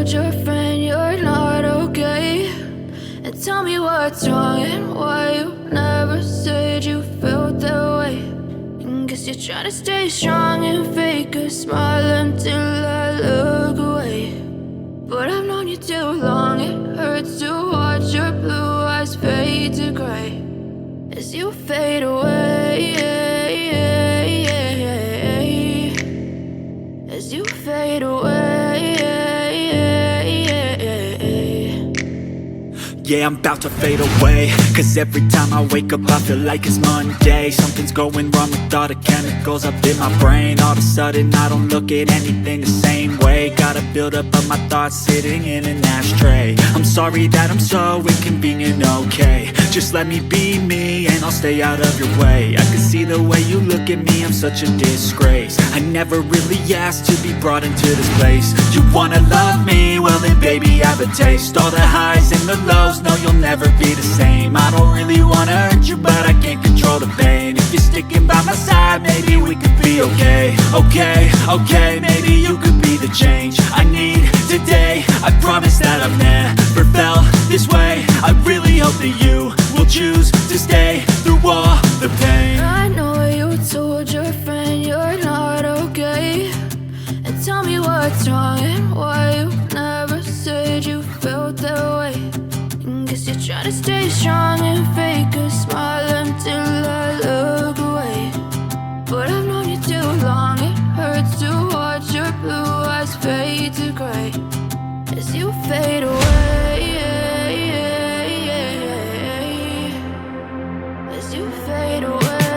told your friend you're not okay, and tell me what's wrong and why you never said you felt that way. And guess you're trying to stay strong and fake a smile until I look away. But I've known you too long, it hurts to watch your blue eyes fade to gray as you fade away, as you fade away. Yeah, I'm about to fade away, cause every time I wake up I feel like it's Monday. Something's going wrong with all the chemicals up in my brain. All of a sudden I don't look at anything the same way. Got a build up of my thoughts sitting in an ashtray. I'm sorry that I'm so inconvenient, okay. Just let me be me and I'll stay out of your way. I can see the way you look at me, I'm such a disgrace. I never really asked to be brought into this place. You wanna love me? Well then baby have a taste. All the highs and the lows, no, you'll never be the same. I don't really wanna hurt you, but I can't control the pain. If you're sticking by my side, maybe we could be okay. Okay, maybe you could be the change I need today. I promise that I've never felt this way. I really hope that you will choose to stay through all the pain. I know you told your friend you're not okay, and tell me what's wrong and why you never said you felt that way. Guess you're trying to stay strong and fake a smile until I look away. But I've known you too long, it hurts to watch your blue eyes fade to gray as you fade away, as you fade away,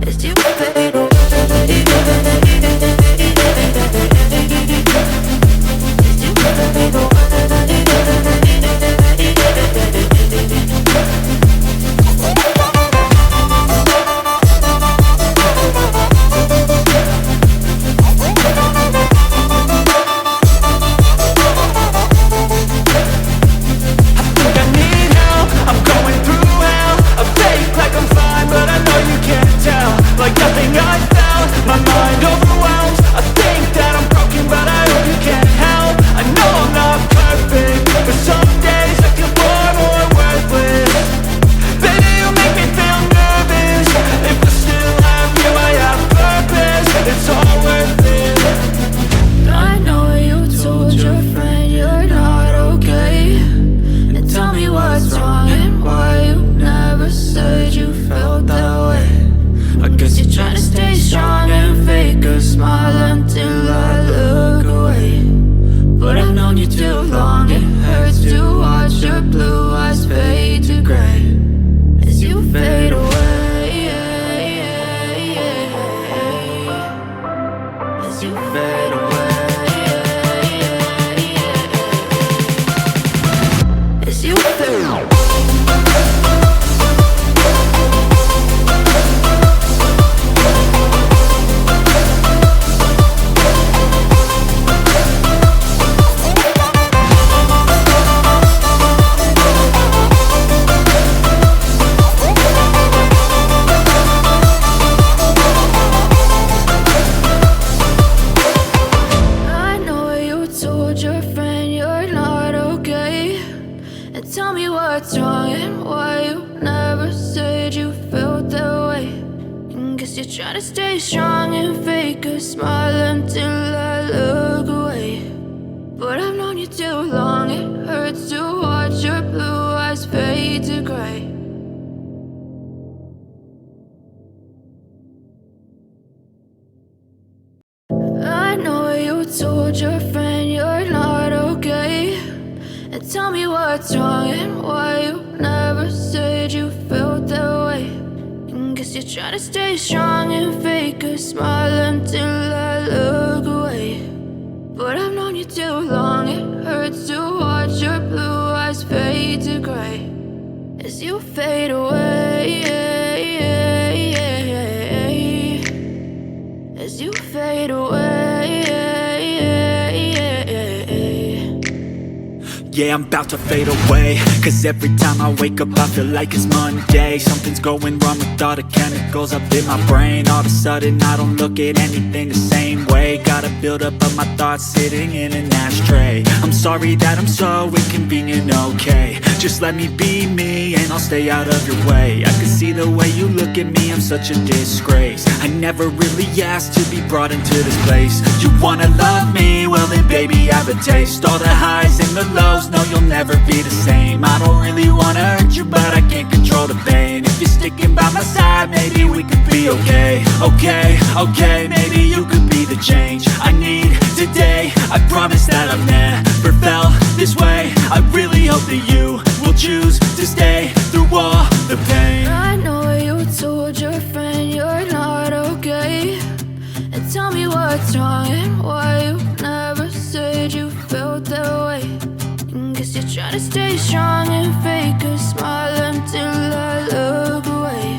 as you fade away. Told your friend you're not okay, and tell me what's wrong and why you never said you felt that way. And guess you're trying to stay strong and fake a smile until I look away. But I've known you too long, it hurts to watch your blue eyes fade to gray as you fade away, as you fade away. Yeah, I'm about to fade away, cause every time I wake up I feel like it's Monday. Something's going wrong with all the chemicals up in my brain. All of a sudden I don't look at anything the same way. Gotta build up of my thoughts sitting in an ashtray. I'm sorry that I'm so inconvenient, okay. Just let me be me and I'll stay out of your way. I can see the way you look at me, I'm such a disgrace. I never really asked to be brought into this place. You wanna love me? Well then baby I have a taste. All the highs and the lows, no you'll never be the same. I don't really wanna hurt you but I can't control the pain. If you're sticking by my side, maybe we could be okay. Okay, maybe you could be the change I need today. I promise that I've never felt this way. I really hope that you will choose to stay through all the pain. I know you told your friend you're not okay, and tell me what's wrong and why you never said you felt that way. And guess you're trying to stay strong and fake a smile until I look away.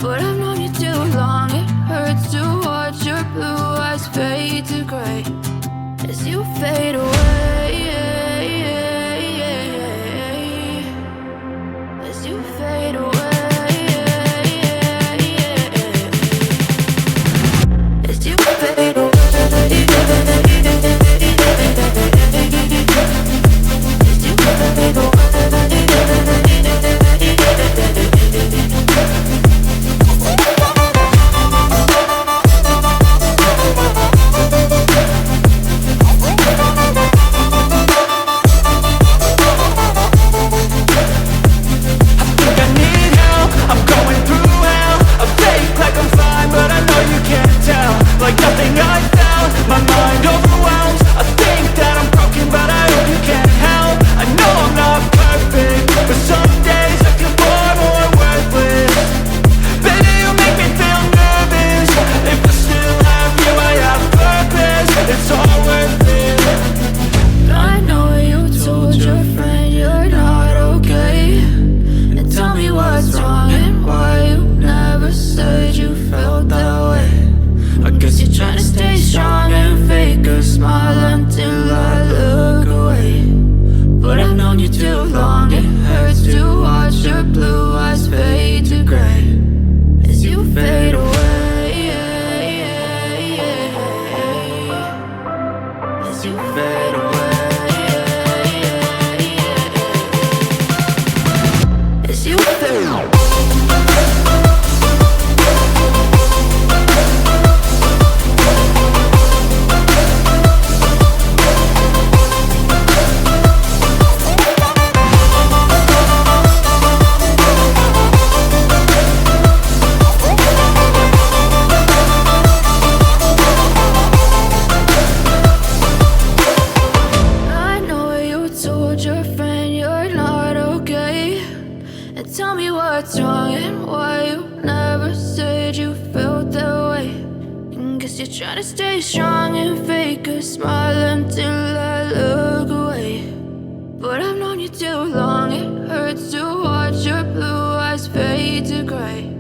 But I've known you too long, it hurts to watch your blue eyes fade to gray as you fade away. As you fade away. As you fade away. As you fade away. Like nothing I felt, my mind overwhelms. I think that I'm broken, but I hope you can't help. I know I'm not perfect, but some days I feel far more worthless. Baby, you make me feel nervous. If I still have you, I have purpose. It's all worth it. I know you told your friend you're not okay, and tell me what's wrong and why you never said you felt that way. I guess you're trying to stay strong and fake a smile until I look away. But I've known you too long, it hurts to watch your blue eyes fade to gray as you fade away. As you fade away. As you fade away. Tell me what's wrong and why you never said you felt that way. And guess you're trying to stay strong and fake a smile until I look away. But I've known you too long, it hurts to watch your blue eyes fade to gray